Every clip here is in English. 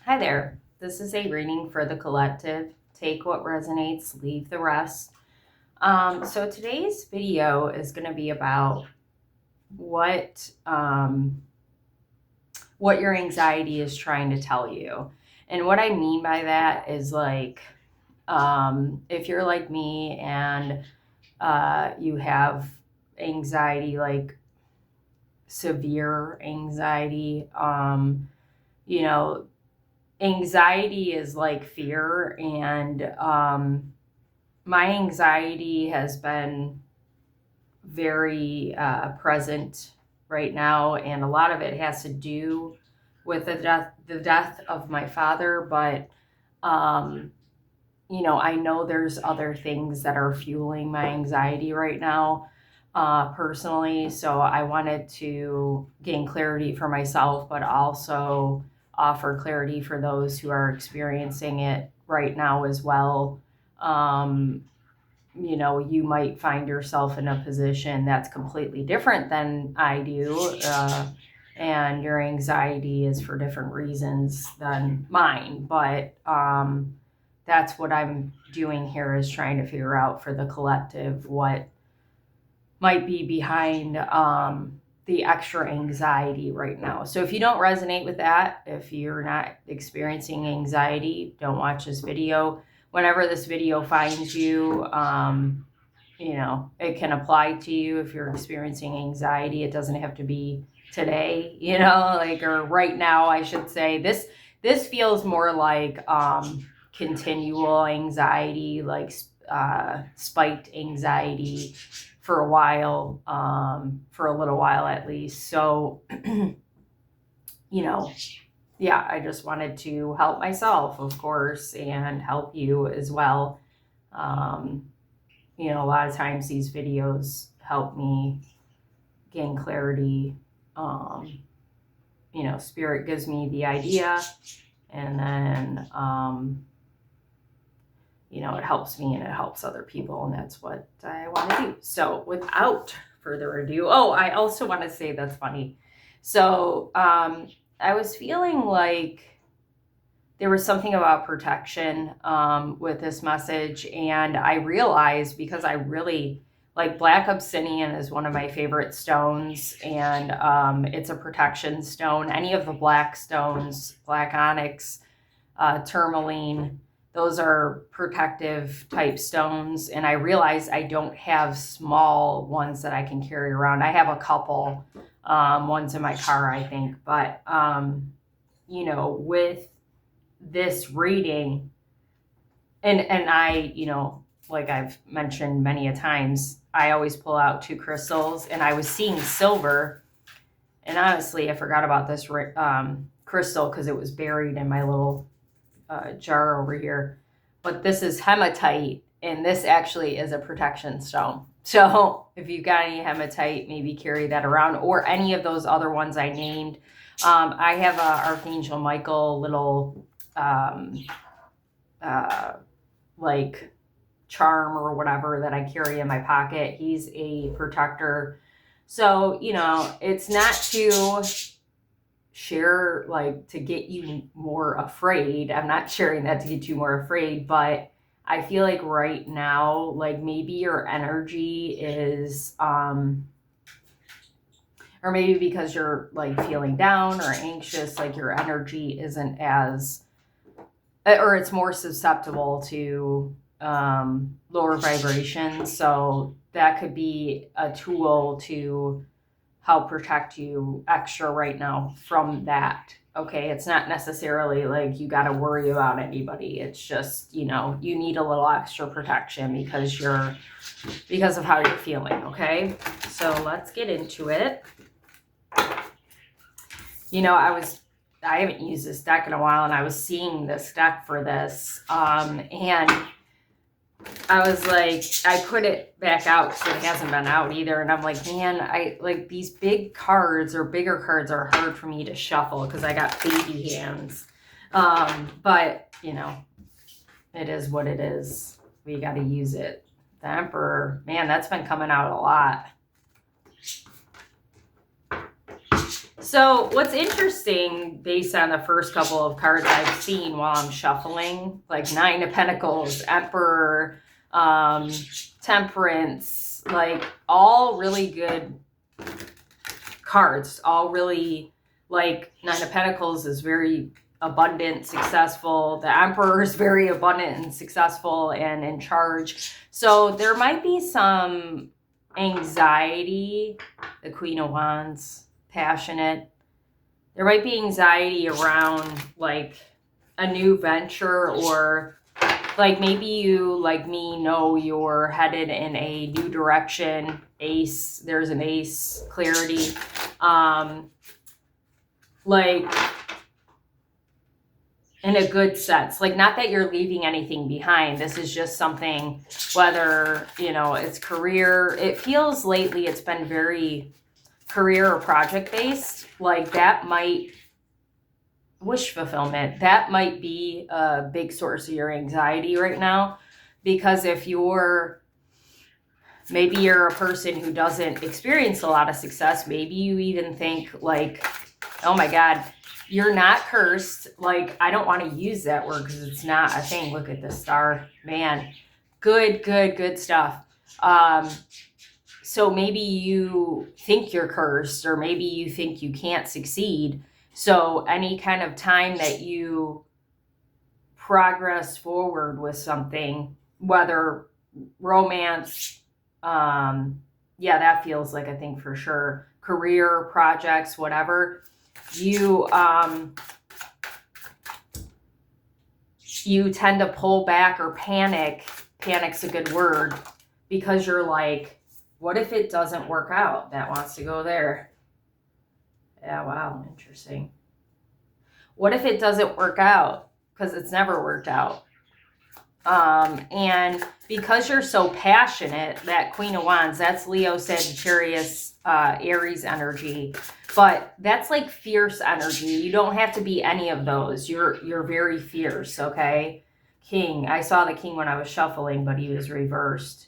Hi there. This is a reading for the collective. Take what resonates, leave the rest. So today's video is going to be about what your anxiety is trying to tell you. And what I mean by that is like, if you're like me and you have anxiety, like severe anxiety, you know, anxiety is like fear, and my anxiety has been very present right now, and a lot of it has to do with the death of my father. But I know there's other things that are fueling my anxiety right now, personally. So I wanted to gain clarity for myself, but also offer clarity for those who are experiencing it right now as well. You might find yourself in a position that's completely different than I do, and your anxiety is for different reasons than mine. But that's what I'm doing here, is trying to figure out for the collective what might be behind the extra anxiety right now. So if you don't resonate with that, if you're not experiencing anxiety, don't watch this video. Whenever this video finds you, it can apply to you if you're experiencing anxiety. It doesn't have to be today, or right now, I should say. This feels more like continual anxiety, like spiked anxiety for a while, for a little while at least. So, yeah, I just wanted to help myself, of course, and help you as well. A lot of times these videos help me gain clarity. Spirit gives me the idea, and then, it helps me and it helps other people, and that's what I want to do. So without further ado, I also want to say, that's funny. So I was feeling like there was something about protection with this message, and I realized, because I really like black obsidian is one of my favorite stones, and it's a protection stone. Any of the black stones, black onyx, tourmaline, those are protective type stones. And I realized I don't have small ones that I can carry around. I have a couple, ones in my car, I think. But, with this reading, and I, like I've mentioned many a times, I always pull out 2 crystals, and I was seeing silver. And honestly, I forgot about this crystal because it was buried in my little jar over here. But this is hematite, and this actually is a protection stone. So if you've got any hematite, maybe carry that around, or any of those other ones I named. I have a Archangel Michael little like charm or whatever that I carry in my pocket. He's a protector. So, it's not to share, like, to get you more afraid. I'm not sharing that to get you more afraid, but I feel like right now, like, maybe your energy is, or maybe because you're like feeling down or anxious, like your energy isn't as, or it's more susceptible to lower vibrations. So that could be a tool to help protect you extra right now from that. Okay, it's not necessarily like you got to worry about anybody. It's just, you need a little extra protection because of how you're feeling. Okay, so let's get into it. I haven't used this deck in a while, and I was seeing this deck for this, and I was like, I put it back out because it hasn't been out either, and I'm like, man, I like these big cards, or bigger cards, are hard for me to shuffle because I got baby hands. But it is what it is. We got to use it. The Emperor, man, that's been coming out a lot. So what's interesting based on the first couple of cards I've seen while I'm shuffling, like Nine of Pentacles, Emperor, Temperance, like all really good cards, all really, like Nine of Pentacles is very abundant, successful. The Emperor is very abundant and successful and in charge. So there might be some anxiety. The Queen of Wands, passionate. There might be anxiety around like a new venture, or like maybe you, like me, know you're headed in a new direction. Ace, there's an ace, clarity. Like in a good sense, like not that you're leaving anything behind. This is just something, whether, you know, it's career. It feels lately it's been very career or project based. Like that might, wish fulfillment, that might be a big source of your anxiety right now. Because if maybe you're a person who doesn't experience a lot of success, maybe you even think like, oh my God, you're not cursed. Like, I don't want to use that word because it's not a thing. Look at the star, man. Good stuff. So maybe you think you're cursed, or maybe you think you can't succeed. So any kind of time that you progress forward with something, whether romance, yeah, that feels like a thing for sure. Career, projects, whatever. You tend to pull back or panic. Panic's a good word, because you're like, what if it doesn't work out? That wants to go there. Yeah, wow, interesting. What if it doesn't work out? Because it's never worked out. And because you're so passionate, that Queen of Wands, that's Leo, Sagittarius, Aries energy. But that's like fierce energy. You don't have to be any of those. You're very fierce, okay? King. I saw the king when I was shuffling, but he was reversed.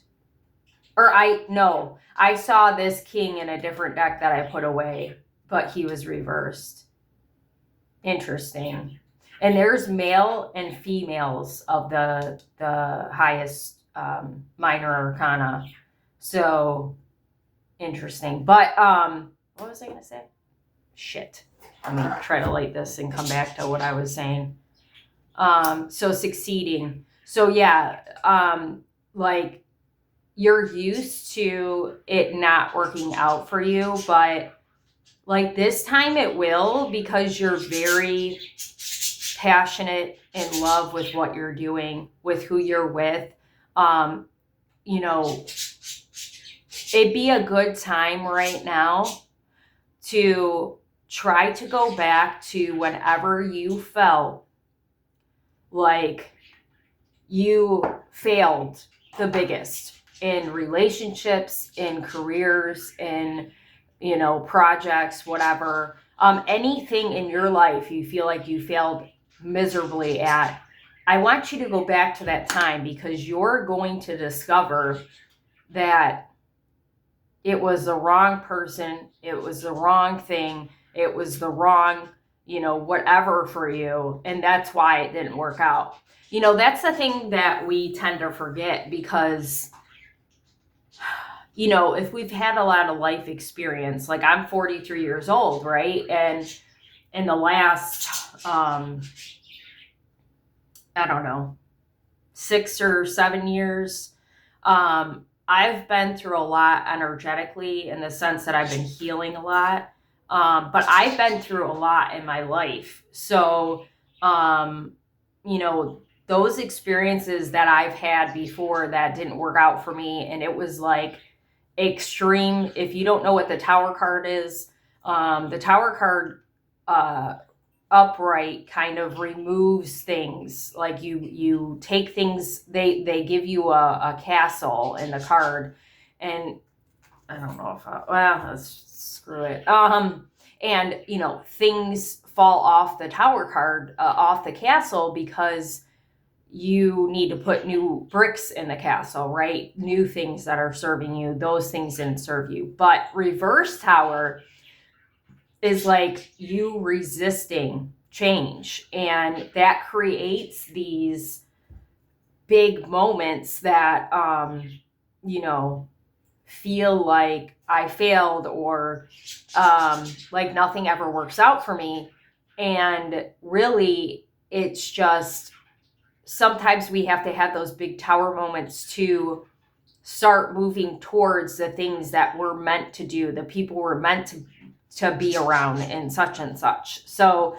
I saw this king in a different deck that I put away, but he was reversed. Interesting. And there's male and females of the highest minor arcana. So interesting. But what was I going to say? Shit. Let me try to light this and come back to what I was saying. So succeeding. So yeah, like you're used to it not working out for you, but like this time it will, because you're very passionate, in love with what you're doing, with who you're with. You know, it'd be a good time right now to try to go back to whenever you felt like you failed the biggest in relationships, in careers, in, you know, projects, whatever. Anything in your life you feel like you failed miserably at, I want you to go back to that time, because you're going to discover that it was the wrong person, it was the wrong thing, it was the wrong, you know, whatever for you, and that's why it didn't work out. You know, that's the thing that we tend to forget, because, you know, if we've had a lot of life experience, like I'm 43 years old, right? And in the last, I don't know, 6 or 7 years, I've been through a lot energetically, in the sense that I've been healing a lot. But I've been through a lot in my life. So, you know, those experiences that I've had before that didn't work out for me, and it was like extreme. If you don't know what the Tower card is, the Tower card, upright, kind of removes things. Like you take things, they give you a castle in the card, and I don't know if let's screw it. And you know, things fall off the Tower card, off the castle, because you need to put new bricks in the castle, right? New things that are serving you. Those things didn't serve you. But reverse Tower, is like you resisting change. And that creates these big moments that, feel like I failed, or like nothing ever works out for me. And really, it's just sometimes we have to have those big tower moments to start moving towards the things that we're meant to do, the people we're meant to be around, and such and such. So,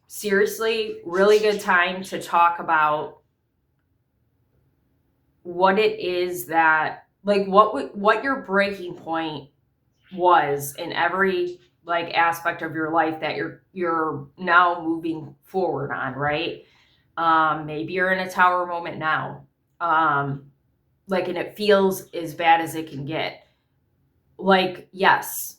seriously, really good time to talk about what it is that, like, what your breaking point was in every like aspect of your life that you're now moving forward on, right? Maybe you're in a tower moment now. Like, and it feels as bad as it can get. Like, yes,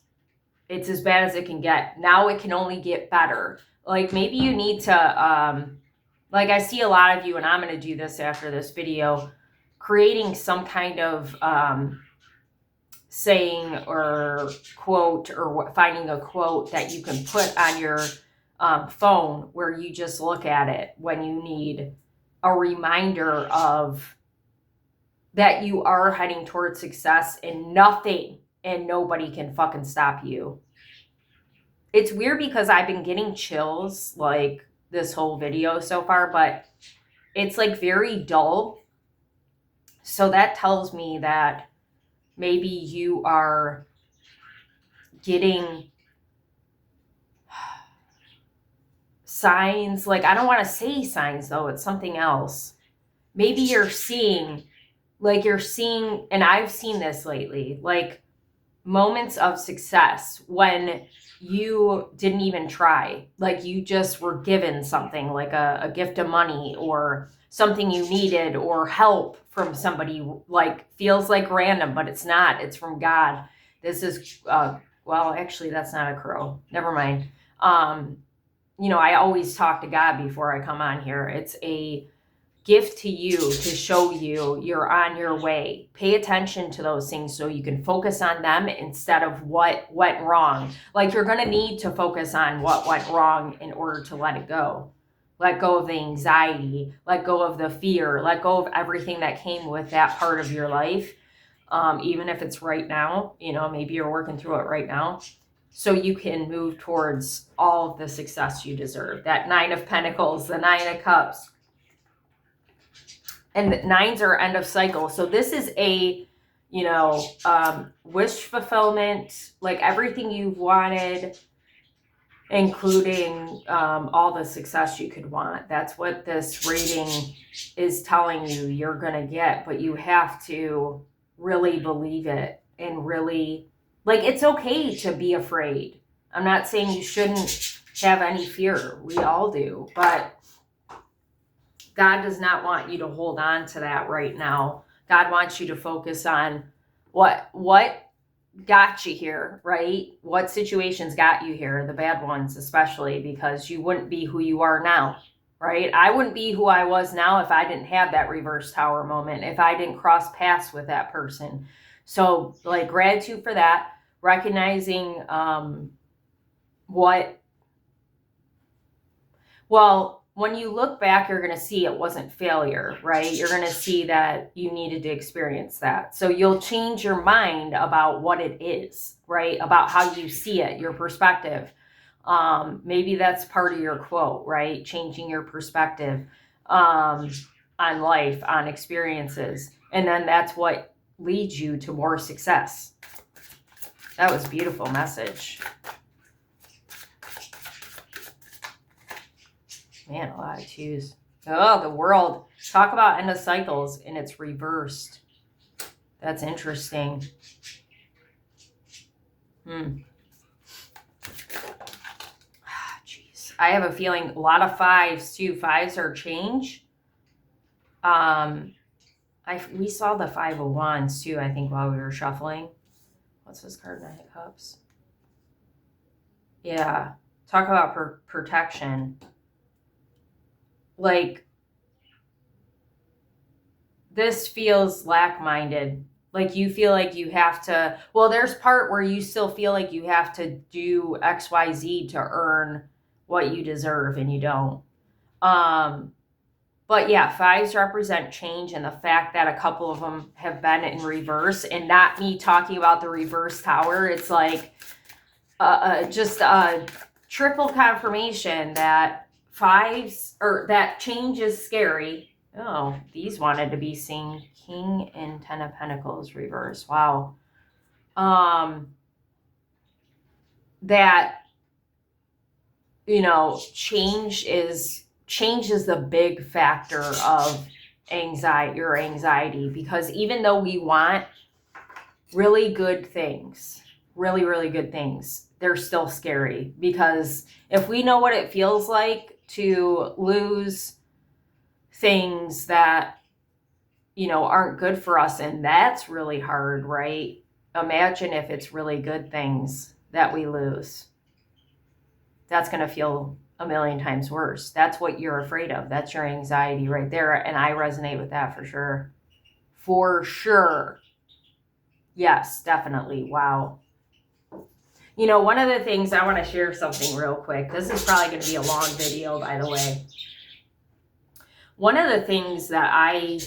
it's as bad as it can get. Now it can only get better. Like, maybe you need to, like, I see a lot of you, and I'm going to do this after this video, creating some kind of saying or quote, or finding a quote that you can put on your phone where you just look at it when you need a reminder of that you are heading towards success, and nothing and nobody can fucking stop you. It's weird because I've been getting chills like this whole video so far, but it's like very dull. So that tells me that maybe you are getting signs. Like, I don't want to say signs though, it's something else. Maybe you're seeing, and I've seen this lately, like moments of success when you didn't even try. Like, you just were given something, like a gift of money or something you needed, or help from somebody, like feels like random, but it's not. It's from God. This is, well, actually, that's not a crow. Never mind. I always talk to God before I come on here. It's a gift to you to show you you're on your way. Pay attention to those things so you can focus on them instead of what went wrong. Like, you're going to need to focus on what went wrong in order to let it go. Let go of the anxiety, let go of the fear, let go of everything that came with that part of your life. Even if it's right now, maybe you're working through it right now. So you can move towards all of the success you deserve. That 9 of Pentacles, the 9 of Cups. And 9s are end of cycle. So this is a, wish fulfillment, like everything you've wanted, including all the success you could want. That's what this reading is telling you you're going to get, but you have to really believe it and really, like, it's okay to be afraid. I'm not saying you shouldn't have any fear. We all do, but God does not want you to hold on to that right now. God wants you to focus on what got you here, right? What situations got you here, the bad ones especially, because you wouldn't be who you are now, right? I wouldn't be who I was now if I didn't have that reverse tower moment, if I didn't cross paths with that person. So, like, gratitude for that, recognizing when you look back, you're going to see it wasn't failure, right? You're going to see that you needed to experience that. So you'll change your mind about what it is, right? About how you see it, your perspective. Maybe that's part of your quote, right? Changing your perspective on life, on experiences. And then that's what leads you to more success. That was a beautiful message. Man, a lot of twos. Oh, the World. Talk about end of cycles and it's reversed. That's interesting. Jeez. I have a feeling a lot of 5s too. 5s are change. We saw the 5 of Wands too, I think, while we were shuffling. What's this card? 9 of Cups. Yeah. Talk about protection. Like, this feels lack-minded Like you feel like you have to, well, there's part where you still feel like you have to do XYZ to earn what you deserve and you don't. But yeah, fives represent change, and the fact that a couple of them have been in reverse, and not me talking about the reverse tower. It's like just a triple confirmation that fives, or that change is scary. Oh, these wanted to be seen. King and Ten of Pentacles reverse. Wow. That, you know, change is the big factor of your anxiety, because even though we want really good things, really, really good things, they're still scary, because if we know what it feels like to lose things that, you know, aren't good for us, and that's really hard, right? Imagine if it's really good things that we lose. That's going to feel a million times worse. That's what you're afraid of. That's your anxiety right there. And I resonate with that for sure. For sure. Yes, definitely. Wow. You know, one of the things, I want to share something real quick. This is probably going to be a long video, by the way. One of the things that I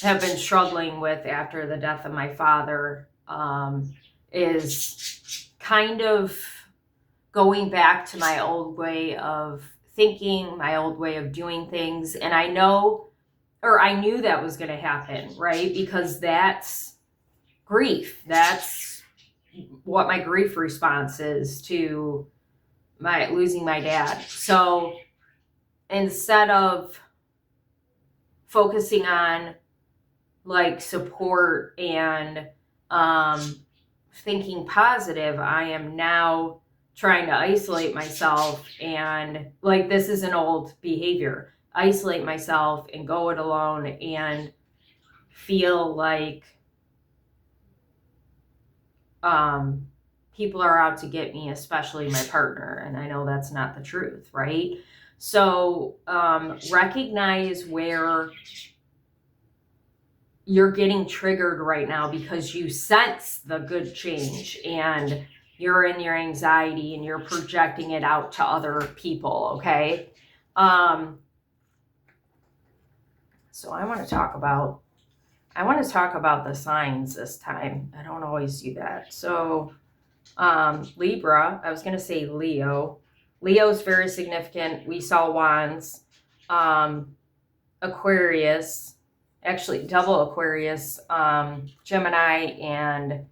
have been struggling with after the death of my father is kind of going back to my old way of thinking, my old way of doing things. And I knew that was going to happen, right? Because that's grief. That's what my grief response is to my losing my dad. So instead of focusing on like support and thinking positive, I am now trying to isolate myself, and like, this is an old behavior. Isolate myself and go it alone and feel like people are out to get me, especially my partner. And I know that's not the truth, right? So recognize where you're getting triggered right now, because you sense the good change and you're in your anxiety and you're projecting it out to other people, okay? So I want to talk about the signs this time. I don't always do that. So Libra, I was going to say Leo. Leo's very significant. We saw wands. Aquarius, actually double Aquarius, Gemini, and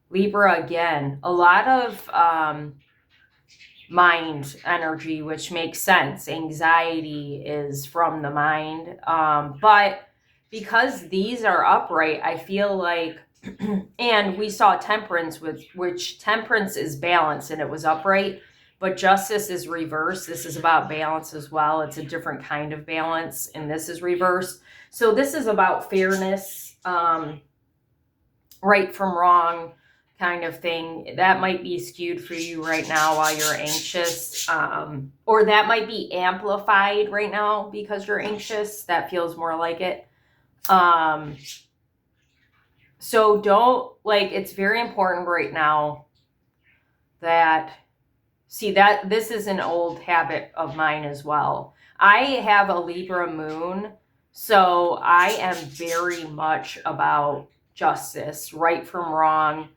Libra again. A lot of mind energy, which makes sense. Anxiety is from the mind. But because these are upright, I feel like, and we saw Temperance, which Temperance is balance and it was upright, but Justice is reverse. This is about balance as well. It's a different kind of balance, and this is reverse. So this is about fairness, right from wrong kind of thing. That might be skewed for you right now while you're anxious, or that might be amplified right now because you're anxious. That feels more like it. So don't, like, it's very important right now that, see, that this is an old habit of mine as well. I have a Libra moon, so I am very much about justice, right from wrong.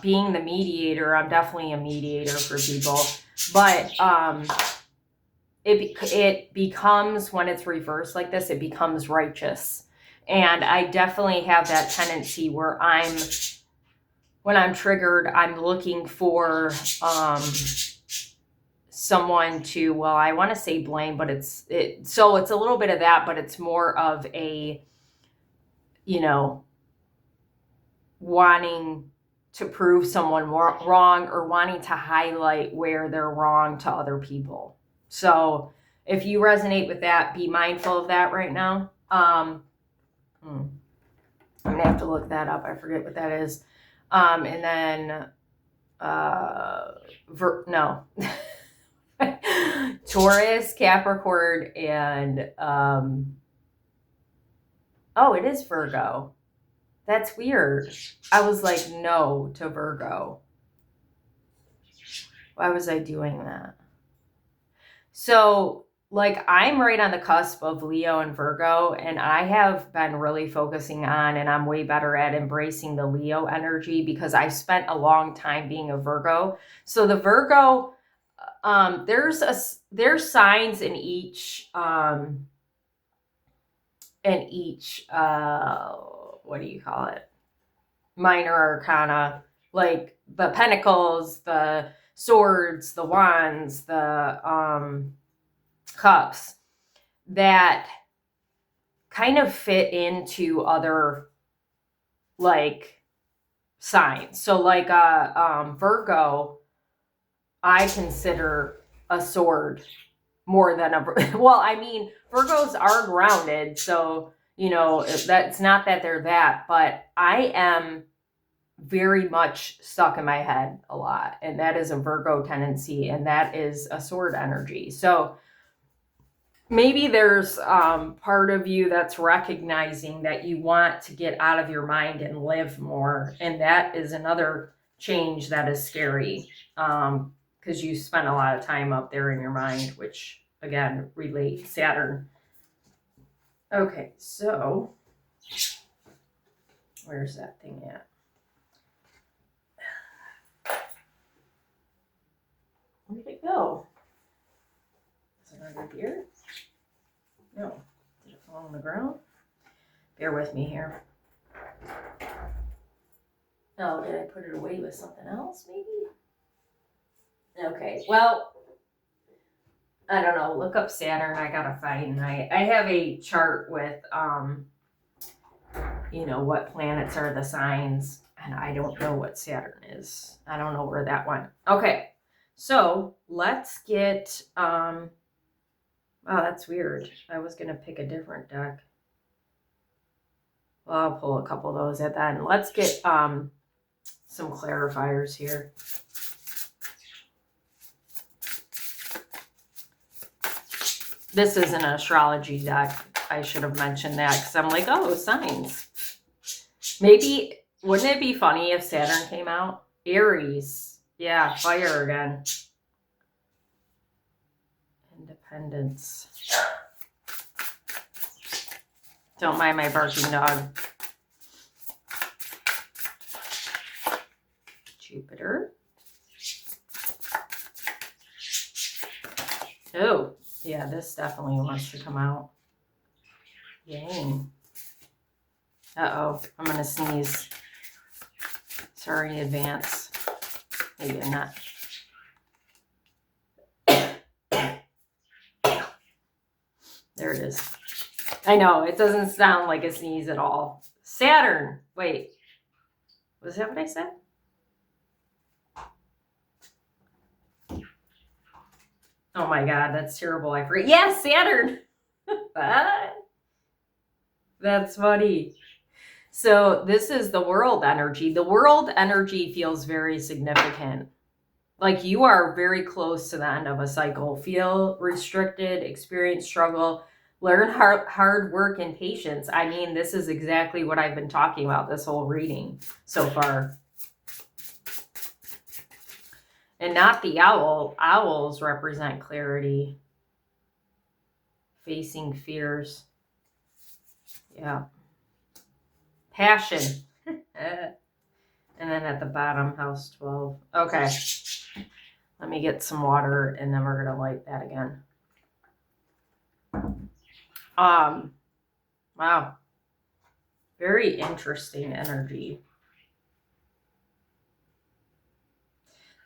Being the mediator, I'm definitely a mediator for people, but it becomes, when it's reversed like this, it becomes righteous. And I definitely have that tendency where when I'm triggered, I'm looking for someone to, well, I want to say blame, but so it's a little bit of that, but it's more of a, you know, wanting to prove someone wrong, or wanting to highlight where they're wrong to other people. So if you resonate with that, be mindful of that right now. I'm gonna have to look that up. I forget what that is. And then Taurus, Capricorn, and it is Virgo. That's weird. I was like, no to Virgo. Why was I doing that? So, like, I'm right on the cusp of Leo and Virgo, and I have been really focusing on, and I'm way better at embracing the Leo energy because I've spent a long time being a Virgo. So the Virgo, there's signs in each what do you call it? Minor arcana, like the pentacles, the swords, the wands, the cups, that kind of fit into other like signs. So like Virgo, I consider a sword more than a well, I mean, Virgos are grounded, so you know, that's not that they're that, but I am very much stuck in my head a lot, and that is a Virgo tendency, and that is a sword energy. So maybe there's part of you that's recognizing that you want to get out of your mind and live more, and that is another change that is scary, because you spend a lot of time up there in your mind, which again relates Saturn. Okay, so where's that thing at? Where did it go? Is it under here? No. Did it fall on the ground? Bear with me here. Oh, did I put it away with something else, maybe? Okay, well, I don't know. Look up Saturn. I gotta find. I have a chart with, you know, what planets are the signs, and I don't know what Saturn is. I don't know where that went. Okay, so let's get, oh, that's weird. I was gonna pick a different deck. Well, I'll pull a couple of those at the end. Let's get some clarifiers here. This is an astrology deck. I should have mentioned that because I'm like, oh, signs. Maybe, wouldn't it be funny if Saturn came out? Aries. Yeah, fire again. Independence. Don't mind my barking dog. Jupiter. Oh, yeah, this definitely wants to come out. Yang. Uh-oh, I'm going to sneeze. Sorry in advance. Maybe I'm not. There it is. I know, it doesn't sound like a sneeze at all. Saturn. Wait. Was that what I said? Oh my God, that's terrible. I forget. Yes, Saturn. That's funny. So this is the world energy. The world energy feels very significant. Like you are very close to the end of a cycle. Feel restricted, experience struggle, learn hard work and patience. I mean, this is exactly what I've been talking about this whole reading so far. And not the owl. Owls represent clarity. Facing fears. Yeah. Passion. And then at the bottom, house 12. Okay. Let me get some water and then we're going to light that again. Wow. Very interesting energy.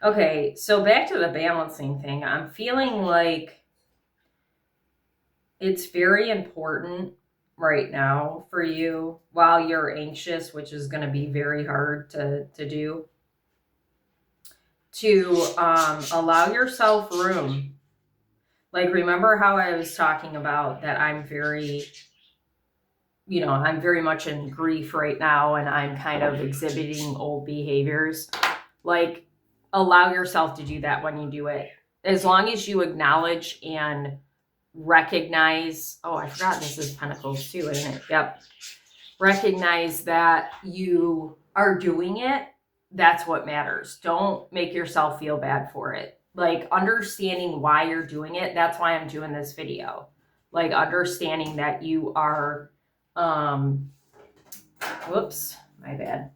Okay, so back to the balancing thing. I'm feeling like it's very important right now for you while you're anxious, which is going to be very hard to do, to allow yourself room. Like, remember how I was talking about that I'm very, you know, I'm very much in grief right now and I'm kind of exhibiting old behaviors. Like, allow yourself to do that when you do it. As long as you acknowledge and recognize, oh, I forgot this is Pentacles too, isn't it? Yep. recognize that you are doing it. That's what matters. Don't make yourself feel bad for it. Like understanding why you're doing it. That's why I'm doing this video. Like understanding that you are, whoops, my bad.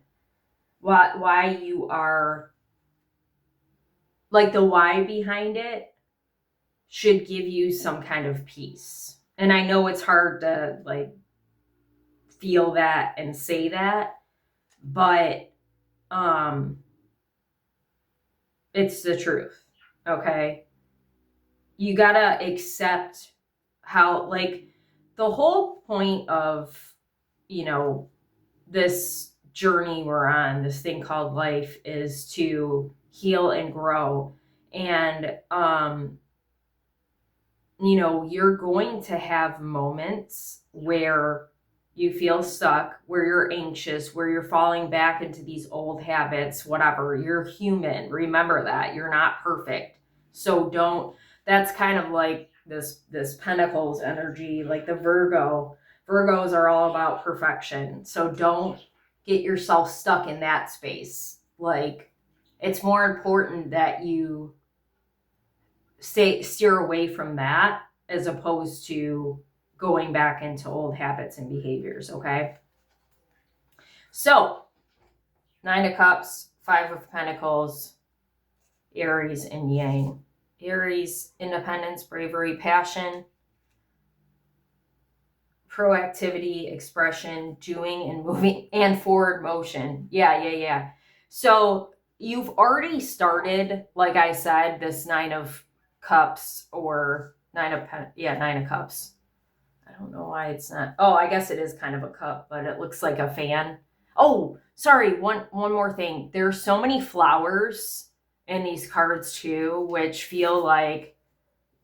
Why you are, like the why behind it should give you some kind of peace. And I know it's hard to like feel that and say that, but it's the truth. Okay. You gotta accept how, like, the whole point of, you know, this journey we're on, this thing called life, is to heal and grow. And, you know, you're going to have moments where you feel stuck, where you're anxious, where you're falling back into these old habits, whatever. You're human. Remember that. You're not perfect. So don't, that's kind of like this Pentacles energy, like the Virgo. Virgos are all about perfection. So don't get yourself stuck in that space. Like, it's more important that you steer away from that as opposed to going back into old habits and behaviors. Okay. So 9 of Cups, 5 of Pentacles, Aries and Yang. Aries, independence, bravery, passion, proactivity, expression, doing and moving, and forward motion. Yeah. So you've already started, like I said, this 9 of Cups or 9 of Cups. I don't know why it's not. Oh, I guess it is kind of a cup, but it looks like a fan. Oh, sorry. One more thing. There's so many flowers in these cards too, which feel like,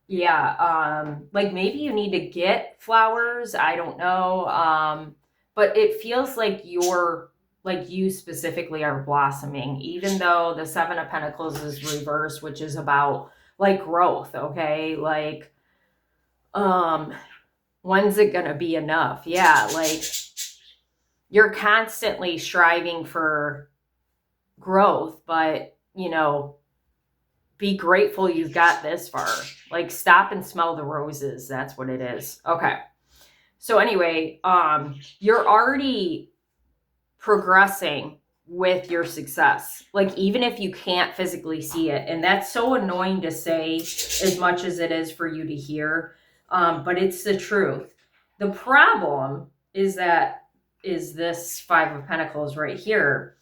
like maybe you need to get flowers. I don't know. But it feels like you specifically are blossoming, even though the 7 of Pentacles is reversed, which is about like growth. Okay. Like, when's it gonna be enough? Yeah, like you're constantly striving for growth, but you know, be grateful you've got this far. Like, stop and smell the roses. That's what it is. Okay. So anyway, you're already progressing with your success. Like, even if you can't physically see it, and that's so annoying to say as much as it is for you to hear. But it's the truth. The problem is this 5 of Pentacles right here.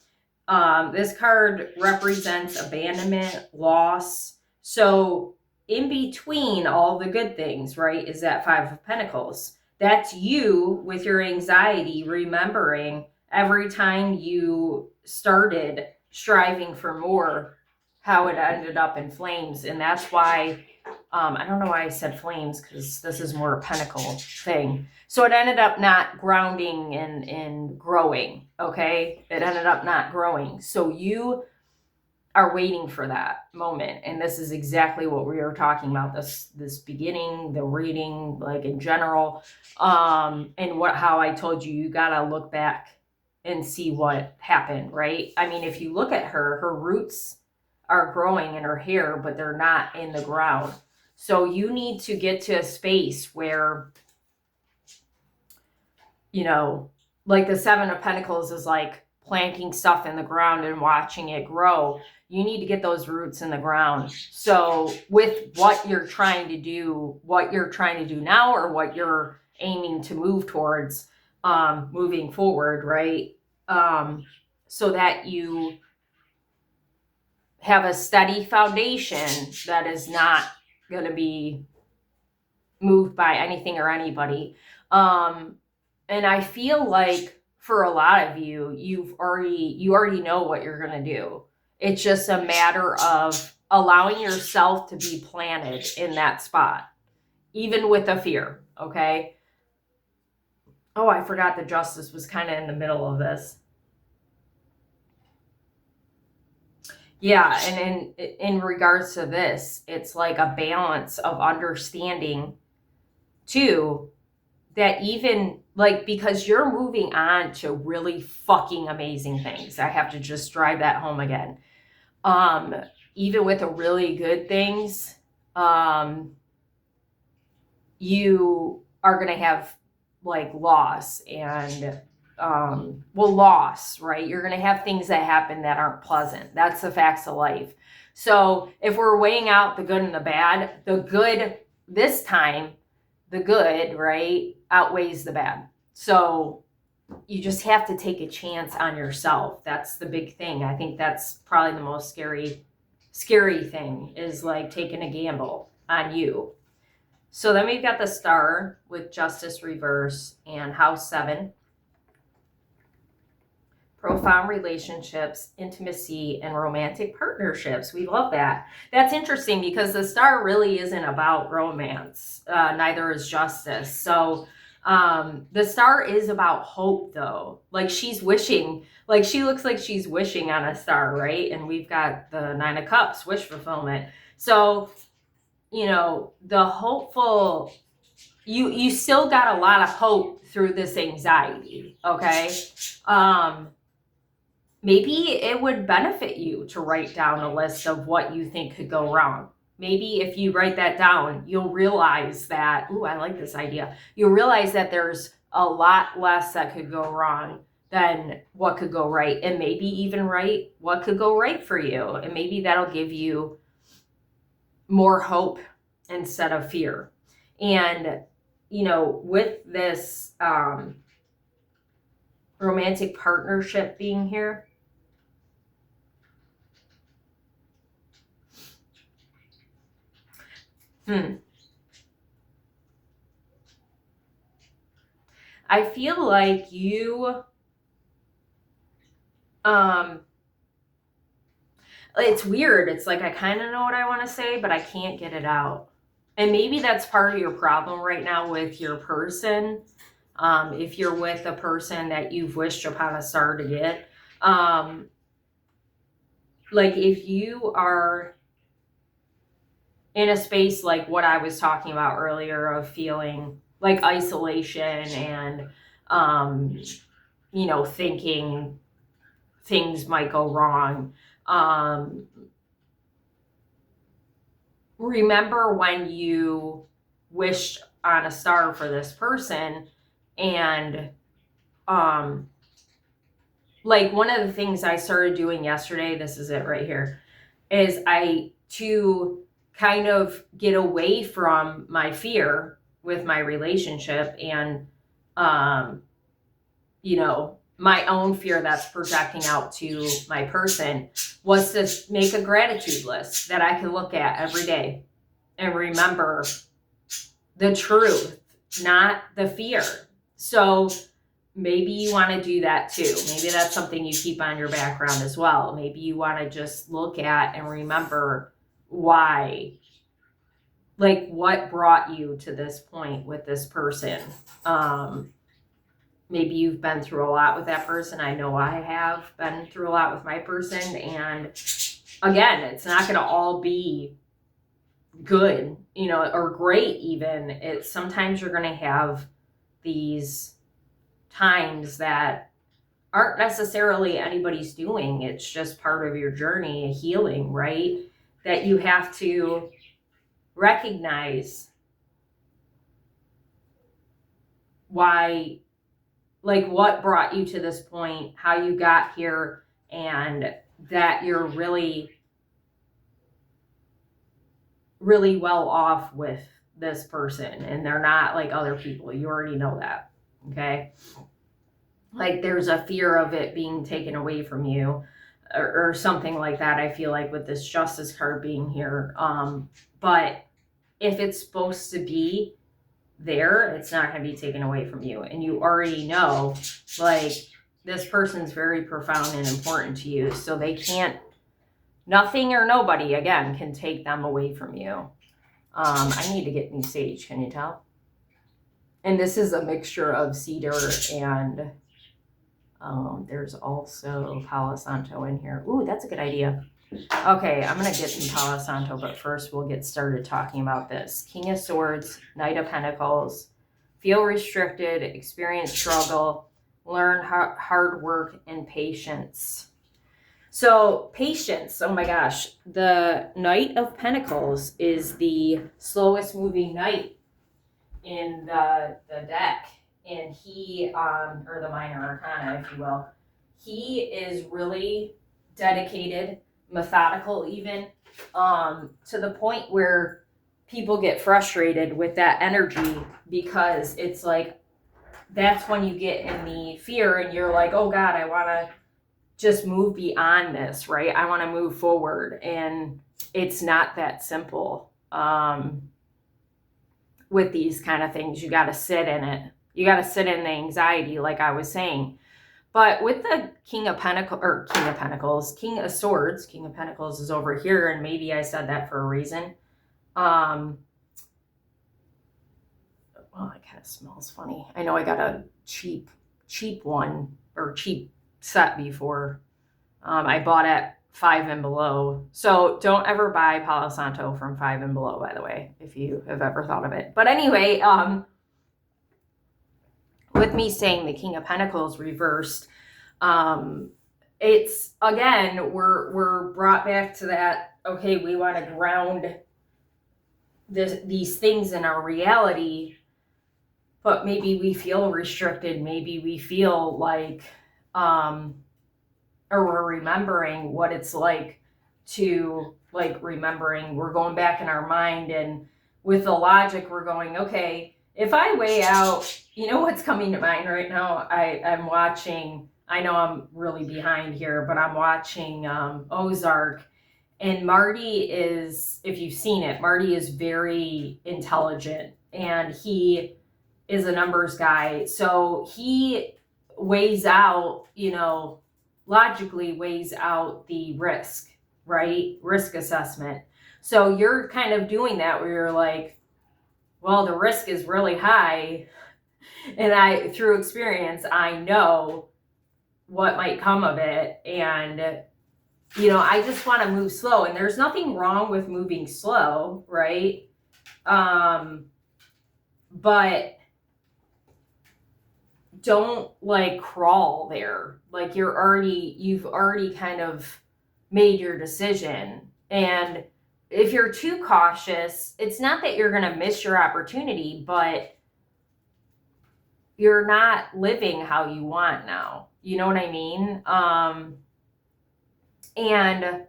This card represents abandonment, loss. So in between all the good things, right, is that 5 of Pentacles. That's you with your anxiety, remembering every time you started striving for more, how it ended up in flames. And that's why, I don't know why I said flames, because this is more a pentacle thing. So it ended up not grounding and growing, okay? It ended up not growing. So you are waiting for that moment. And this is exactly what we were talking about, this beginning, the reading, like in general, and how I told you gotta look back and see what happened, right? I mean, if you look at her roots are growing in her hair, but they're not in the ground. So you need to get to a space where, you know, like the 7 of Pentacles is like planting stuff in the ground and watching it grow. You need to get those roots in the ground. So with what you're trying to do now, or what you're aiming to move towards, moving forward, right? So that you have a steady foundation that is not going to be moved by anything or anybody. And I feel like for a lot of you, you already know what you're going to do. It's just a matter of allowing yourself to be planted in that spot, even with the fear. Okay. Oh, I forgot the Justice was kind of in the middle of this. Yeah, and in regards to this, it's like a balance of understanding too that even like, because you're moving on to really fucking amazing things. I have to just drive that home again. Even with the really good things, you are going to have like loss and loss, right? You're going to have things that happen that aren't pleasant. That's the facts of life. So if we're weighing out the good and the bad, the good this time, the good, right, outweighs the bad. So you just have to take a chance on yourself. That's the big thing. I think that's probably the most scary thing, is like taking a gamble on you. So then we've got the Star with Justice reverse and House 7. Profound relationships, intimacy, and romantic partnerships. We love that. That's interesting because the Star really isn't about romance. Neither is Justice. So the Star is about hope, though. Like she's wishing, like she looks like she's wishing on a star, right? And we've got the Nine of Cups, wish fulfillment. So, you know, the hopeful, you still got a lot of hope through this anxiety, okay? Maybe it would benefit you to write down a list of what you think could go wrong. Maybe if you write that down, you'll realize that, ooh, I like this idea. You'll realize that there's a lot less that could go wrong than what could go right. And maybe even write what could go right for you. And maybe that'll give you more hope instead of fear. And, you know, with this romantic partnership being here, I feel like you, it's weird. It's like I kind of know what I want to say, but I can't get it out. And maybe that's part of your problem right now with your person. If you're with a person that you've wished upon a star to get, like if you are in a space like what I was talking about earlier of feeling like isolation and, you know, thinking things might go wrong. Remember when you wished on a star for this person, and like one of the things I started doing yesterday, this is it right here, is to kind of get away from my fear with my relationship and, you know, my own fear that's projecting out to my person, was to make a gratitude list that I can look at every day and remember the truth, not the fear. So maybe you want to do that too. Maybe that's something you keep on your background as well. Maybe you want to just look at and remember why, like what brought you to this point with this person. Maybe you've been through a lot with that person. I know I have been through a lot with my person. And again, it's not going to all be good, you know, or great even. It's sometimes you're going to have these times that aren't necessarily anybody's doing. It's just part of your journey, a healing, right? That you have to recognize why, like what brought you to this point, how you got here, and that you're really, really well off with this person and they're not like other people. You already know that, okay? Like there's a fear of it being taken away from you or something like that, I feel like, with this Justice card being here. But if it's supposed to be there, it's not going to be taken away from you. And you already know, like, this person's very profound and important to you. So they can't, nothing or nobody, again, can take them away from you. I need to get new sage, can you tell? And this is a mixture of cedar and there's also Palo Santo in here. Ooh, that's a good idea. Okay, I'm going to get some Palo Santo, but first we'll get started talking about this. King of Swords, Knight of Pentacles, feel restricted, experience struggle, learn hard work and patience. So patience, oh my gosh, the Knight of Pentacles is the slowest moving knight in the deck. And he, or the minor arcana, if you will, he is really dedicated, methodical even, to the point where people get frustrated with that energy, because it's like, that's when you get in the fear and you're like, oh God, I want to just move beyond this, right? I want to move forward. And it's not that simple. With these kind of things, you got to sit in it. You got to sit in the anxiety, like I was saying. But with the King of Pentacles, King of Swords, King of Pentacles is over here, and maybe I said that for a reason. Well, it kind of smells funny. I know I got a cheap one, or cheap set before. I bought at 5 and Below. So don't ever buy Palo Santo from 5 and Below, by the way, if you have ever thought of it. But anyway, with me saying the King of Pentacles reversed, it's, again, we're brought back to that, okay, we want to ground these things in our reality, but maybe we feel restricted. Maybe we feel like, or we're remembering what it's like to, like, remembering, we're going back in our mind, and with the logic, we're going, okay, if I weigh out, you know what's coming to mind right now? I'm watching, I know I'm really behind here, but I'm watching Ozark, and Marty is, if you've seen it, Marty is very intelligent, and he is a numbers guy. So he weighs out, logically weighs out the risk, right? Risk assessment. So you're kind of doing that where you're like, well, the risk is really high. And through experience, I know what might come of it. And, I just want to move slow. And there's nothing wrong with moving slow, right? But don't crawl there. Like you've already kind of made your decision. And if you're too cautious, it's not that you're going to miss your opportunity, but you're not living how you want now. You know what I mean? And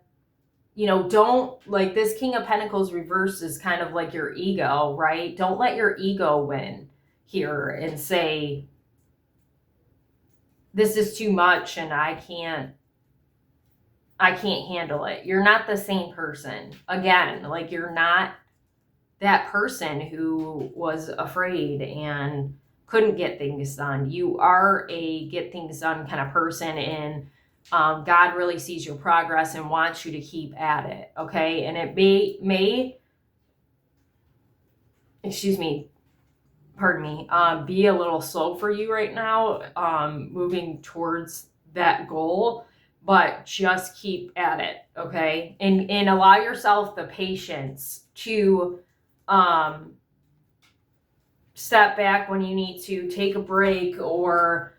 don't, this King of Pentacles reverse is kind of like your ego, right? Don't let your ego win here and say, this is too much and I can't handle it. You're not the same person. Again, you're not that person who was afraid and couldn't get things done. You are a get things done kind of person, and God really sees your progress and wants you to keep at it, okay? And it may be a little slow for you right now, moving towards that goal, but just keep at it, okay? And allow yourself the patience to step back when you need to, take a break, or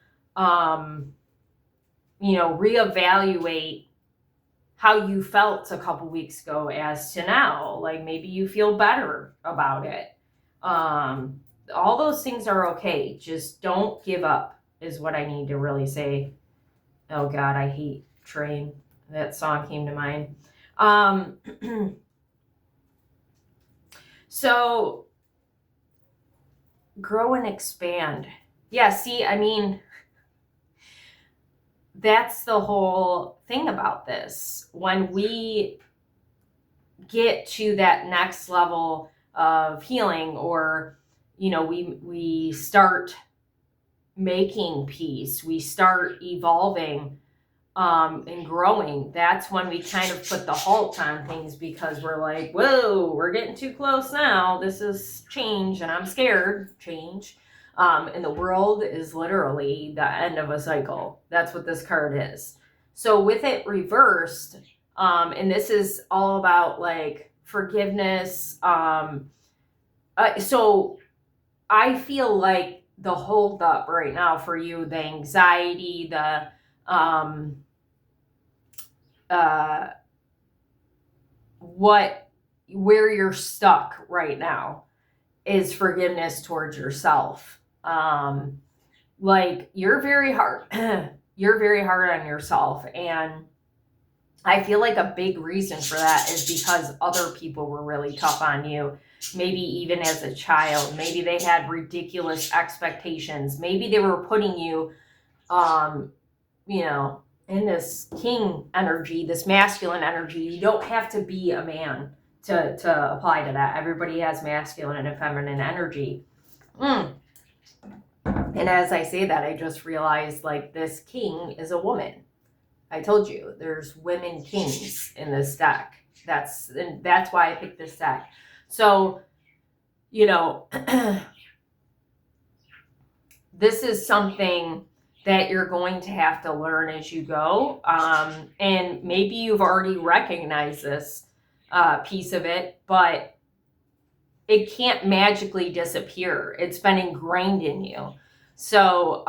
reevaluate how you felt a couple weeks ago as to now. Maybe you feel better about it. All those things are okay. Just don't give up is what I need to really say. Oh God, I hate Train. That song came to mind. So grow and expand. Yeah, see, that's the whole thing about this. When we get to that next level of healing, or we start making peace, we start evolving and growing, that's when we kind of put the halt on things, because we're like, whoa, we're getting too close now. This is change and I'm scared. Change. And the world is literally the end of a cycle. That's what this card is. So with it reversed, and this is all about forgiveness. So I feel like the holdup right now for you, the anxiety, the uh where you're stuck right now is forgiveness towards yourself. Like you're very hard you're very hard on yourself, and I feel like a big reason for that is because other people were really tough on you. Maybe even as a child, maybe they had ridiculous expectations. Maybe they were putting you, um, you know, in this king energy, this masculine energy. You don't have to be a man to apply to that. Everybody has masculine and feminine energy. And as I say that, I just realized like this king is a woman. I told you there's women kings in this deck. That's why I picked this deck. So, you know, this is something that you're going to have to learn as you go. And maybe you've already recognized this piece of it, but it can't magically disappear. It's been ingrained in you. So,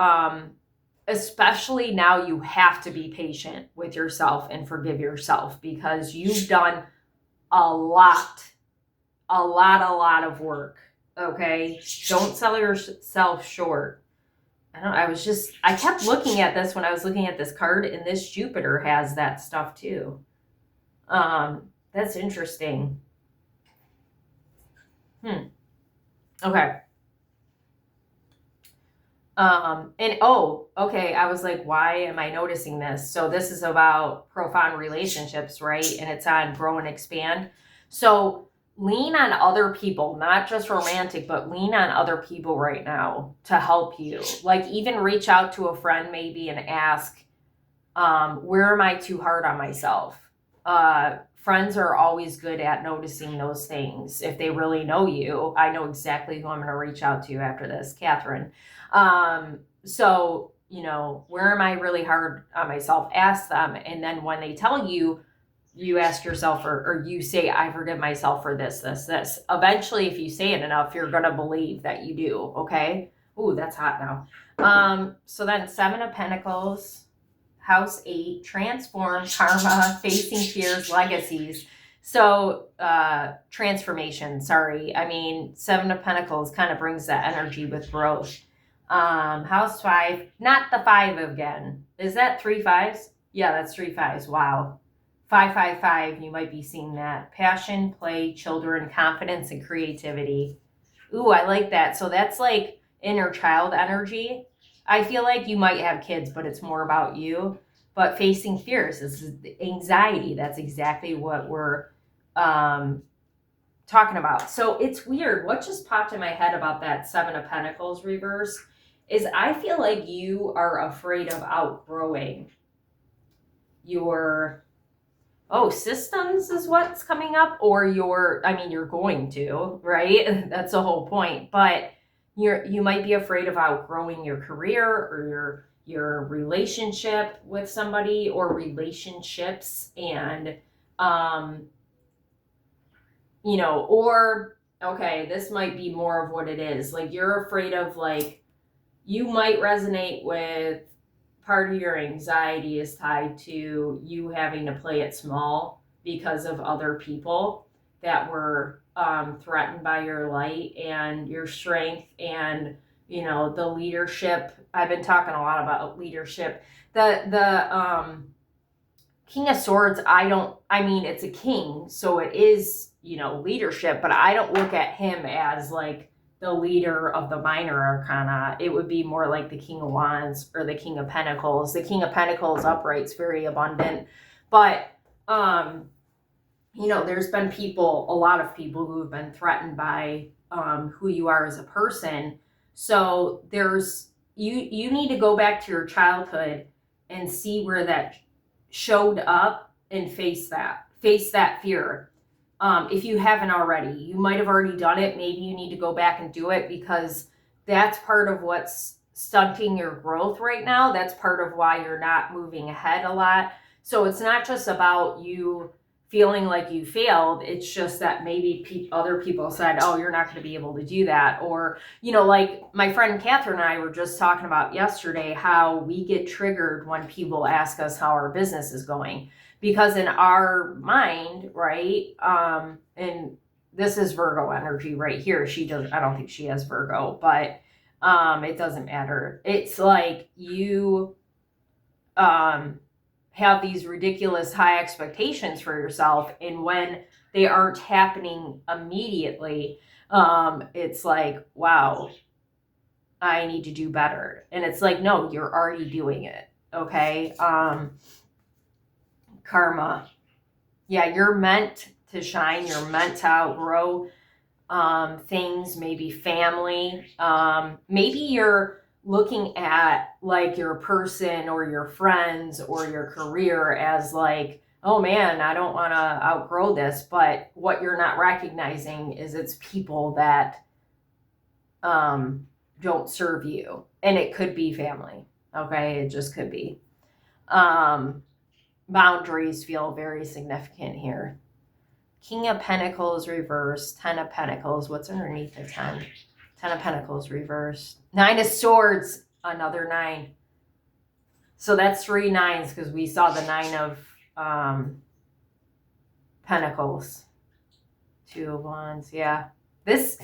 especially now, you have to be patient with yourself and forgive yourself because you've done a lot of work. Okay. Don't sell yourself short. I kept looking at this when I was looking at this card, and this Jupiter has that stuff too. That's interesting. Okay. And okay, I was like, why am I noticing this? So this is about profound relationships, right? And it's on grow and expand. So lean on other people, not just romantic, but lean on other people right now to help you. Like even reach out to a friend maybe and ask, where am I too hard on myself? Friends are always good at noticing those things. If they really know you, I know exactly who I'm going to reach out to after this, Catherine. So, you know, where am I really hard on myself? Ask them. And then when they tell you, you ask yourself, or you say, I forgive myself for this. Eventually, if you say it enough, you're going to believe that you do. Okay. Ooh, that's hot now. So then 7 of Pentacles, House 8, transform, karma, facing fears, legacies. So transformation, sorry. I mean, 7 of Pentacles kind of brings that energy with growth. House 5, not the 5 again. Is that 3 5s? Yeah, that's 3 5s. Wow. 555, you might be seeing that. Passion, play, children, confidence, and creativity. Ooh, I like that. So that's like inner child energy. I feel like you might have kids, but it's more about you. But facing fears is anxiety. That's exactly what we're talking about. So it's weird. What just popped in my head about that 7 of Pentacles reverse is I feel like you are afraid of outgrowing your systems is what's coming up, or you're going to, right? That's the whole point. But you might be afraid of outgrowing your career or your relationship with somebody or relationships, and or okay, this might be more of what it is. Like you're afraid of, like, you might resonate with part of your anxiety is tied to you having to play it small because of other people that were threatened by your light and your strength and, the leadership. I've been talking a lot about leadership. The King of Swords, it's a king, so it is, leadership, but I don't look at him as like the leader of the minor arcana. It would be more like the King of Wands or the King of Pentacles. The King of Pentacles upright's very abundant, but there's been a lot of people who have been threatened by who you are as a person. So you need to go back to your childhood and see where that showed up and face that fear. If you haven't already, you might have already done it. Maybe you need to go back and do it because that's part of what's stunting your growth right now. That's part of why you're not moving ahead a lot. So it's not just about you feeling like you failed. It's just that maybe other people said, oh, you're not going to be able to do that. Or, like my friend Catherine and I were just talking about yesterday, how we get triggered when people ask us how our business is going. Because in our mind, right, and this is Virgo energy right here. I don't think she has Virgo, but it doesn't matter. It's like you have these ridiculous high expectations for yourself, and when they aren't happening immediately, it's like, wow, I need to do better. And it's like, no, you're already doing it. Okay. Karma. Yeah, you're meant to shine. You're meant to outgrow things, maybe family. Maybe you're looking at like your person or your friends or your career as like, oh man, I don't want to outgrow this. But what you're not recognizing is it's people that don't serve you. And it could be family. Okay, it just could be. Boundaries feel very significant here. King of Pentacles reversed. 10 of Pentacles. What's underneath the 10? 10 of Pentacles reversed. 9 of Swords. Another 9. So that's 3 9s because we saw the 9 of Pentacles. 2 of Wands. Yeah. This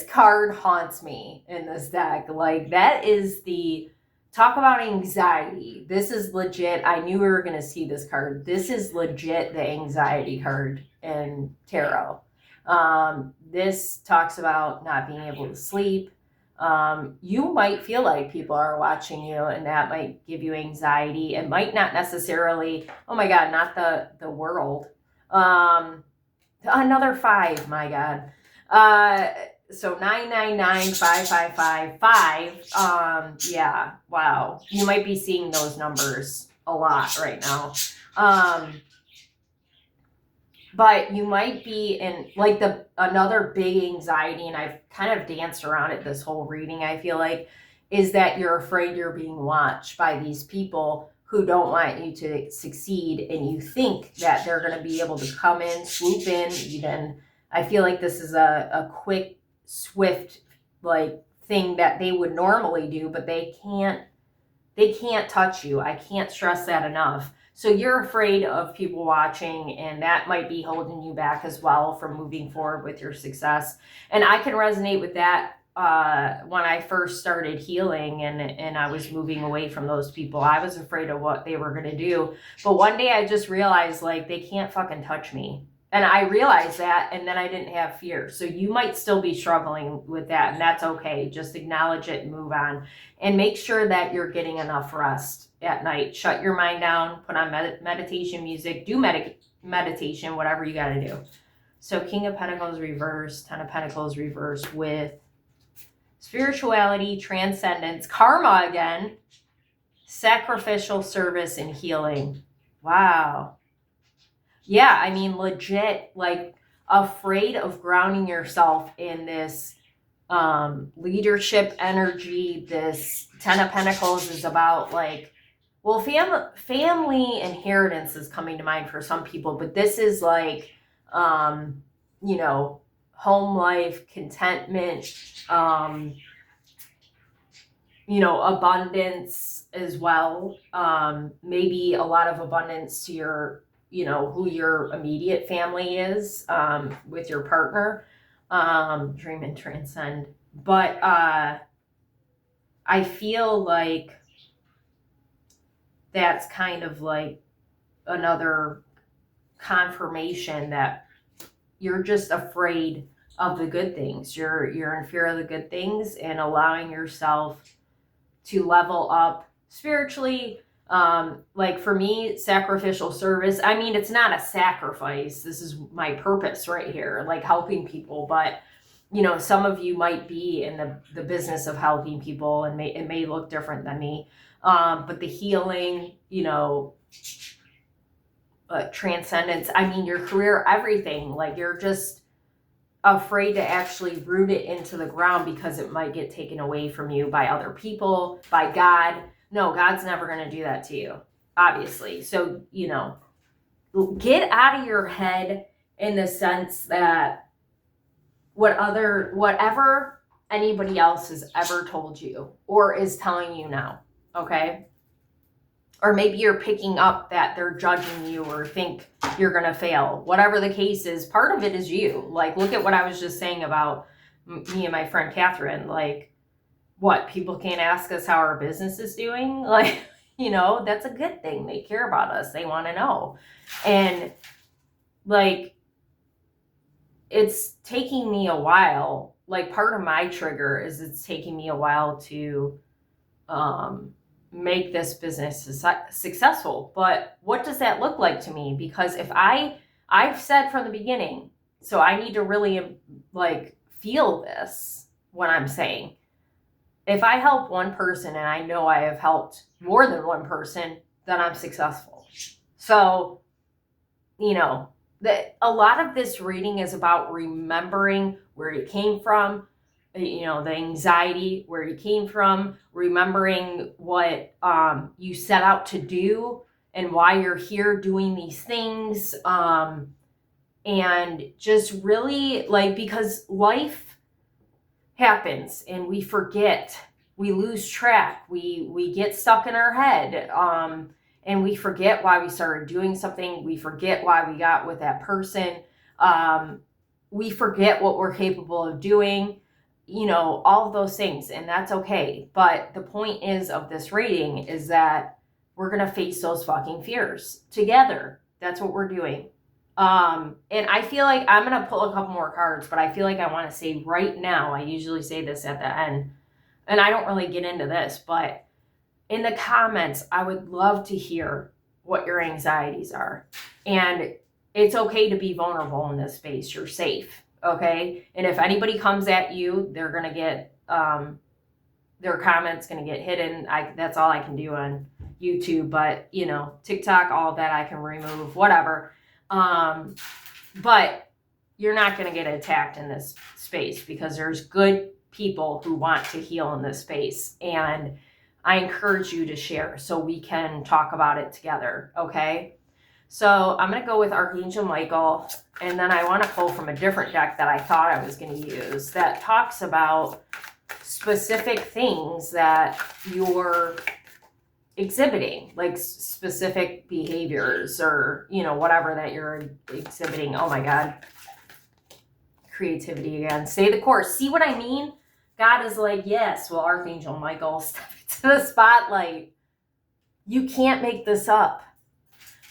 card haunts me in this deck. Like, that is the... Talk about anxiety. This is legit. I knew we were going to see this card. This is legit the anxiety card in tarot. This talks about not being able to sleep. You might feel like people are watching you, and that might give you anxiety. It might not necessarily, oh my God, not the world. Another 5, my God. So 999 555 5. Yeah, wow. You might be seeing those numbers a lot right now. But you might be in like another big anxiety, and I've kind of danced around it this whole reading, I feel like, is that you're afraid you're being watched by these people who don't want you to succeed, and you think that they're going to be able to come in, swoop in, even. I feel like this is a quick, swift like thing that they would normally do, but they can't touch you. I can't stress that enough. So you're afraid of people watching, and that might be holding you back as well from moving forward with your success. And I can resonate with that. When I first started healing and I was moving away from those people, I was afraid of what they were going to do. But one day I just realized, like, they can't fucking touch me. And I realized that, and then I didn't have fear. So you might still be struggling with that, and that's okay. Just acknowledge it and move on. And make sure that you're getting enough rest at night. Shut your mind down, put on meditation music, do meditation, whatever you got to do. So King of Pentacles reversed, 10 of Pentacles reversed with spirituality, transcendence, karma again, sacrificial service, and healing. Wow. Yeah, I mean, legit, like, afraid of grounding yourself in this leadership energy. This 10 of Pentacles is about, like, well, family inheritance is coming to mind for some people, but this is like, home life, contentment, abundance as well. Maybe a lot of abundance to your, who your immediate family is, with your partner, dream and transcend. But I feel like that's kind of like another confirmation that you're just afraid of the good things. You're in fear of the good things, and allowing yourself to level up spiritually. Like for me, sacrificial service, I mean, it's not a sacrifice. This is my purpose right here, like helping people. But, some of you might be in the business of helping people, and it may look different than me. But the healing, transcendence, I mean, your career, everything, like you're just afraid to actually root it into the ground because it might get taken away from you by other people, by God. No, God's never going to do that to you, obviously. So, get out of your head in the sense that whatever anybody else has ever told you or is telling you now, okay? Or maybe you're picking up that they're judging you or think you're going to fail. Whatever the case is, part of it is you. Like, look at what I was just saying about me and my friend Catherine. Like, what? People can't ask us how our business is doing? Like, that's a good thing. They care about us. They want to know. And, like, it's taking me a while. Like, part of my trigger is it's taking me a while to make this business successful. But what does that look like to me? Because if I've said from the beginning, so I need to really like feel this when I'm saying, if I help one person and I know I have helped more than one person, then I'm successful. So, that a lot of this reading is about remembering where you came from, the anxiety, where you came from, remembering what you set out to do and why you're here doing these things. And just really because life happens and we forget, we lose track, we get stuck in our head, and we forget why we started doing something. We forget why we got with that person. We forget what we're capable of doing, all of those things, and that's okay. But the point of this reading is that we're going to face those fucking fears together. That's what we're doing. And I feel like I'm going to pull a couple more cards, but I feel like I want to say right now, I usually say this at the end, and I don't really get into this, but in the comments, I would love to hear what your anxieties are. And it's okay to be vulnerable in this space. You're safe, okay? And if anybody comes at you, they're going to get, their comments going to get hidden. That's all I can do on YouTube, but, TikTok, all of that I can remove, whatever. But you're not going to get attacked in this space because there's good people who want to heal in this space. And I encourage you to share so we can talk about it together, okay? So I'm going to go with Archangel Michael, and then I want to pull from a different deck that I thought I was going to use that talks about specific things that you're exhibiting, like specific behaviors or, whatever that you're exhibiting. Oh my God. Creativity again. Stay the course. See what I mean? God is like, yes, well, Archangel Michael, step into the spotlight. You can't make this up.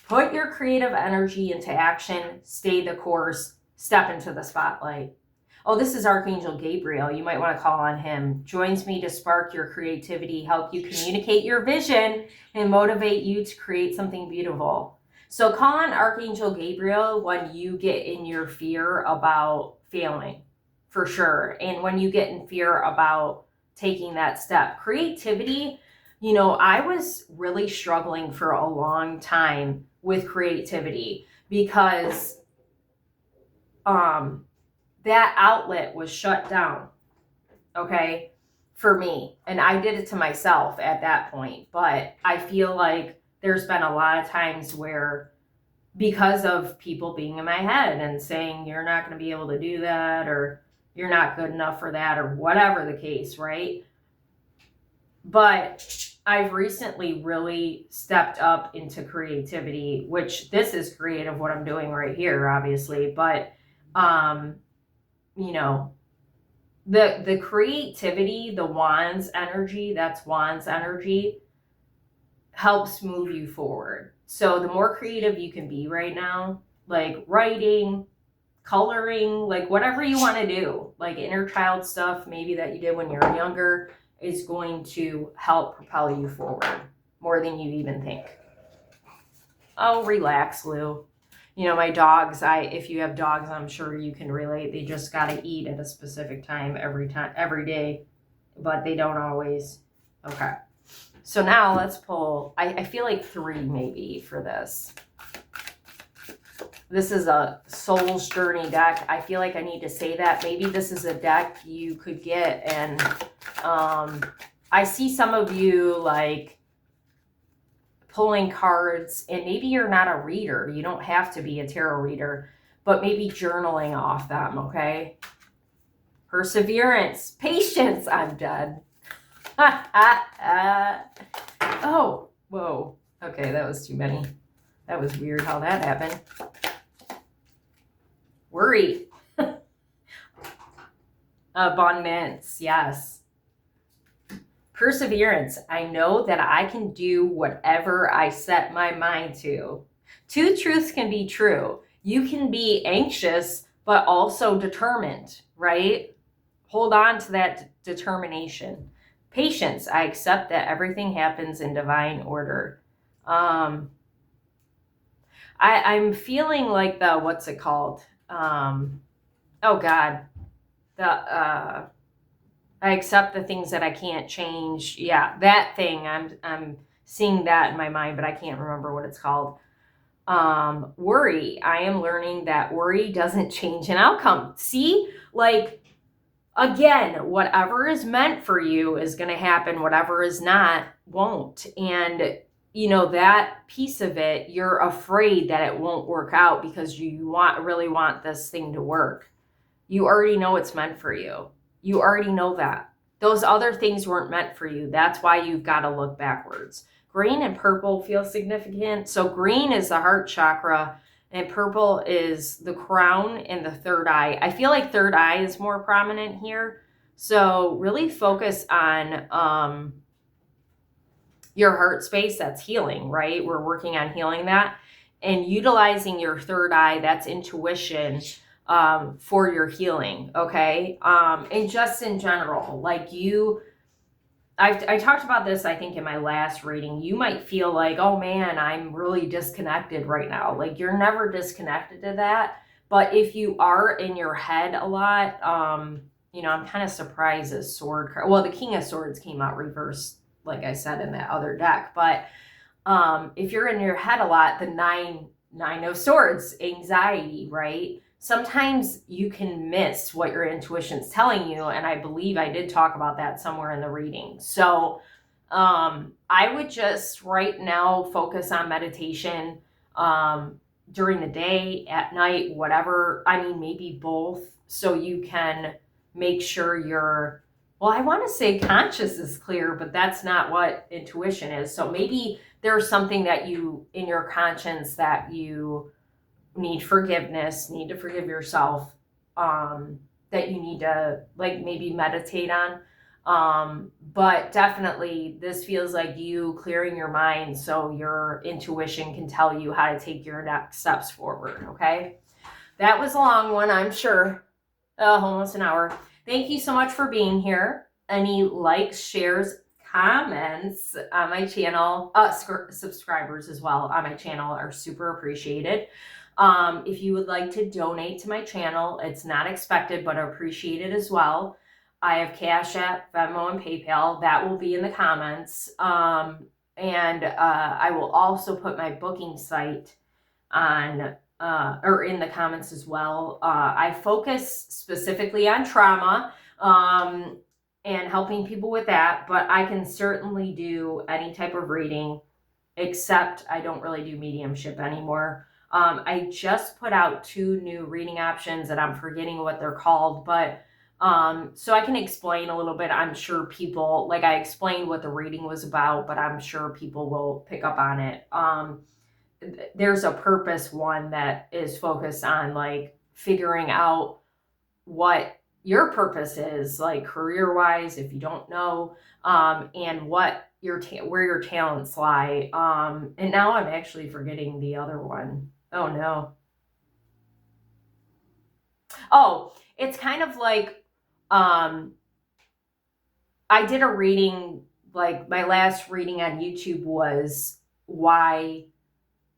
Put your creative energy into action, stay the course, step into the spotlight. Oh, this is Archangel Gabriel. You might want to call on him. Joins me to spark your creativity, help you communicate your vision, and motivate you to create something beautiful. So call on Archangel Gabriel when you get in your fear about failing, for sure. And when you get in fear about taking that step. Creativity, I was really struggling for a long time with creativity because that outlet was shut down, okay, for me. And I did it to myself at that point. But I feel like there's been a lot of times where, because of people being in my head and saying, you're not going to be able to do that, or you're not good enough for that, or whatever the case, right? But I've recently really stepped up into creativity, which this is creative, what I'm doing right here, obviously. But, the creativity, the wands energy, that's wands energy, helps move you forward. So the more creative you can be right now, like writing, coloring, like whatever you want to do, like inner child stuff, maybe that you did when you were younger, is going to help propel you forward more than you even think. Oh, relax, Lou. My dogs, if you have dogs, I'm sure you can relate. They just got to eat at a specific time every day, but they don't always. Okay. So now let's pull, I feel like 3 maybe for this. This is a Soul's Journey deck. I feel like I need to say that. Maybe this is a deck you could get. And I see some of you like pulling cards, and maybe you're not a reader. You don't have to be a tarot reader, but maybe journaling off them, okay? Perseverance, patience, I'm dead. Oh, whoa. Okay, that was too many. That was weird how that happened. Worry. Abundance, yes. Perseverance. I know that I can do whatever I set my mind to. Two truths can be true. You can be anxious, but also determined, right? Hold on to that determination. Patience. I accept that everything happens in divine order. I'm feeling like the, what's it called? Oh God. I accept the things that I can't change. Yeah, that thing. I'm seeing that in my mind, but I can't remember what it's called. Worry. I am learning that worry doesn't change an outcome. See, like, again, whatever is meant for you is going to happen. Whatever is not, won't. And you know, that piece of it, you're afraid that it won't work out because you really want this thing to work. You already know it's meant for you. You already know that. Those other things weren't meant for you. That's why you've got to look backwards. Green and purple feel significant. So green is the heart chakra and purple is the crown and the third eye. I feel like third eye is more prominent here. So really focus on your heart space. That's healing, right? We're working on healing that and utilizing your third eye. That's intuition. For your healing, okay? And just in general, like I talked about this, I think, in my last reading. You might feel like, oh man, I'm really disconnected right now. Like, you're never disconnected to that. But if you are in your head a lot, you know, I'm kind of surprised that sword card. Well, the King of Swords came out reversed, like I said, in that other deck. But if you're in your head a lot, the nine of swords, anxiety, right? Sometimes you can miss what your intuition's telling you. And I believe I did talk about that somewhere in the reading. So I would just right now focus on meditation during the day, at night, whatever. I mean, maybe both, so you can make sure you're, well, I want to say conscious is clear, but that's not what intuition is. So maybe there's something that you, in your conscience, that you need forgiveness, need to forgive yourself, that you need to, like, maybe meditate on. But definitely this feels like you clearing your mind so your intuition can tell you how to take your next steps forward, okay? That was a long one, I'm sure. Almost an hour. Thank you so much for being here. Any likes, shares, comments on my channel, subscribers as well on my channel are super appreciated. If you would like to donate to my channel, it's not expected, but appreciated as well. I have CashApp, Venmo, and PayPal. That will be in the comments. And I will also put my booking site on or in the comments as well. I focus specifically on trauma and helping people with that, but I can certainly do any type of reading, except I don't really do mediumship anymore. I just put out 2 new reading options and I'm forgetting what they're called, but so I can explain a little bit. I'm sure people, like, I explained what the reading was about, but I'm sure people will pick up on it. There's a purpose one that is focused on, like, figuring out what your purpose is, like, career-wise, if you don't know, and what where your talents lie. And now I'm actually forgetting the other one. Oh no. Oh, it's kind of like, I did a reading, like my last reading on YouTube was why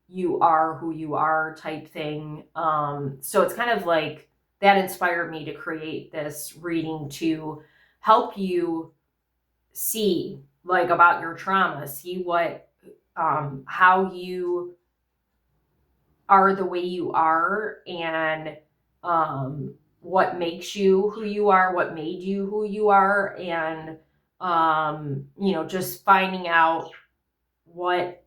you are who you are type thing. So it's kind of like that inspired me to create this reading to help you see, like, about your trauma, see what, how you are the way you are, and what makes you who you are, what made you who you are, and you know, just finding out what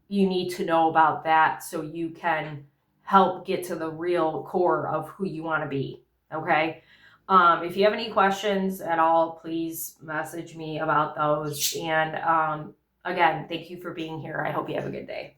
you need to know about that so you can help get to the real core of who you want to be. Okay. If you have any questions at all, please message me about those. And again, thank you for being here. I hope you have a good day.